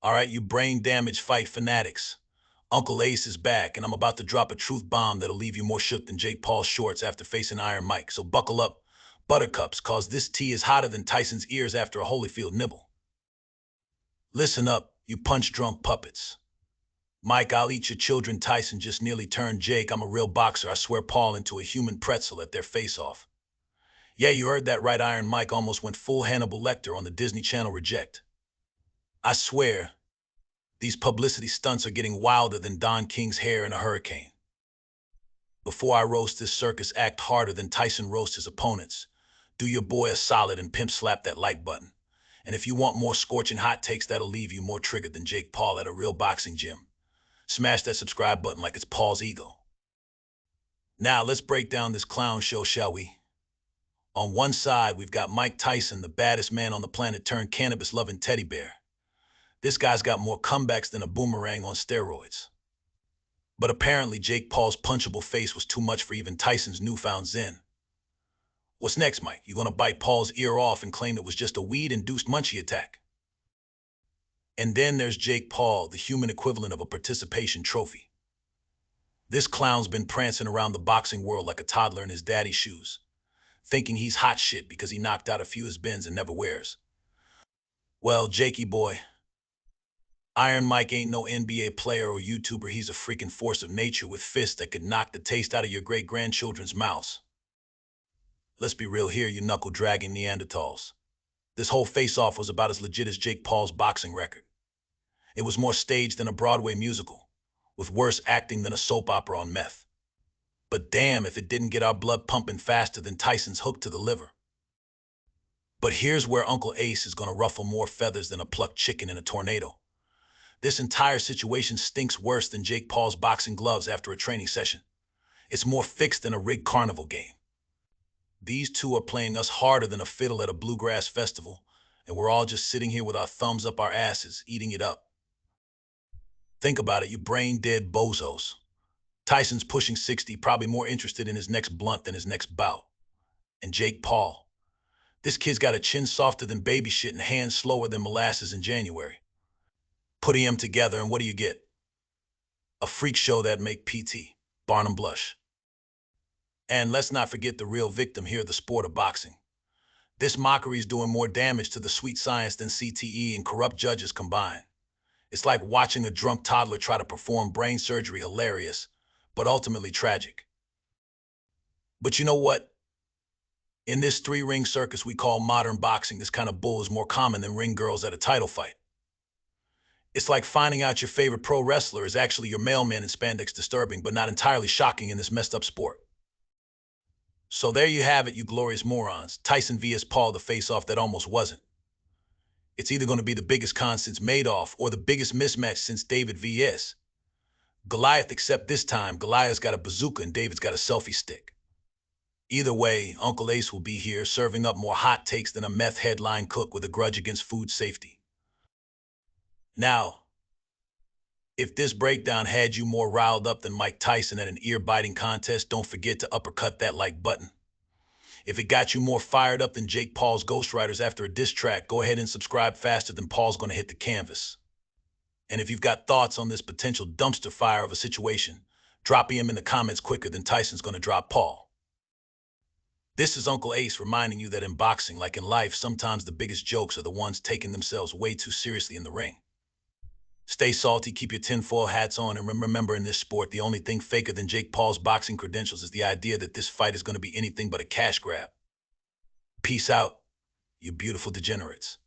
All right, you brain damage fight fanatics. Uncle Ace is back, and I'm about to drop a truth bomb that'll leave you more shook than Jake Paul's shorts after facing Iron Mike. So buckle up, buttercups, cause this tea is hotter than Tyson's ears after a Holyfield nibble. Listen up, you punch-drunk puppets. Mike, I'll eat your children. Tyson just nearly turned Jake. I'm a real boxer. I swear Paul into a human pretzel at their face-off. Yeah, you heard that right. Iron Mike almost went full Hannibal Lecter on the Disney Channel reject. I swear, these publicity stunts are getting wilder than Don King's hair in a hurricane. Before I roast this circus act harder than Tyson roasts his opponents, do your boy a solid and pimp slap that like button. And if you want more scorching hot takes that'll leave you more triggered than Jake Paul at a real boxing gym, smash that subscribe button like it's Paul's ego. Now let's break down this clown show, shall we? On one side, we've got Mike Tyson, the baddest man on the planet turned cannabis-loving teddy bear. This guy's got more comebacks than a boomerang on steroids. But apparently Jake Paul's punchable face was too much for even Tyson's newfound zen. What's next, Mike? You gonna bite Paul's ear off and claim it was just a weed-induced munchie attack? And then there's Jake Paul, the human equivalent of a participation trophy. This clown's been prancing around the boxing world like a toddler in his daddy's shoes, thinking he's hot shit because he knocked out a few of his bins and never wears. Well, Jakey boy, Iron Mike ain't no NBA player or YouTuber. He's a freaking force of nature with fists that could knock the taste out of your great-grandchildren's mouths. Let's be real here, you knuckle-dragging Neanderthals. This whole face-off was about as legit as Jake Paul's boxing record. It was more staged than a Broadway musical, with worse acting than a soap opera on meth. But damn if it didn't get our blood pumping faster than Tyson's hook to the liver. But here's where Uncle Ace is gonna ruffle more feathers than a plucked chicken in a tornado. This entire situation stinks worse than Jake Paul's boxing gloves after a training session. It's more fixed than a rigged carnival game. These two are playing us harder than a fiddle at a bluegrass festival, and we're all just sitting here with our thumbs up our asses, eating it up. Think about it, you brain-dead bozos. Tyson's pushing 60, probably more interested in his next blunt than his next bout. And Jake Paul. This kid's got a chin softer than baby shit and hands slower than molasses in January. Put him together, and what do you get? A freak show that make PT, Barnum blush. And let's not forget the real victim here, the sport of boxing. This mockery is doing more damage to the sweet science than CTE and corrupt judges combined. It's like watching a drunk toddler try to perform brain surgery, hilarious, but ultimately tragic. But you know what? In this three-ring circus we call modern boxing, this kind of bull is more common than ring girls at a title fight. It's like finding out your favorite pro wrestler is actually your mailman in spandex, disturbing, but not entirely shocking in this messed up sport. So there you have it, you glorious morons. Tyson vs. Paul, the face-off that almost wasn't. It's either going to be the biggest con since Madoff or the biggest mismatch since David vs. Goliath, except this time, Goliath's got a bazooka and David's got a selfie stick. Either way, Uncle Ace will be here serving up more hot takes than a meth headline cook with a grudge against food safety. Now, if this breakdown had you more riled up than Mike Tyson at an ear-biting contest, don't forget to uppercut that like button. If it got you more fired up than Jake Paul's ghostwriters after a diss track, go ahead and subscribe faster than Paul's gonna hit the canvas. And if you've got thoughts on this potential dumpster fire of a situation, drop him in the comments quicker than Tyson's gonna drop Paul. This is Uncle Ace reminding you that in boxing, like in life, sometimes the biggest jokes are the ones taking themselves way too seriously in the ring. Stay salty, keep your tinfoil hats on, and remember in this sport, the only thing faker than Jake Paul's boxing credentials is the idea that this fight is going to be anything but a cash grab. Peace out, you beautiful degenerates.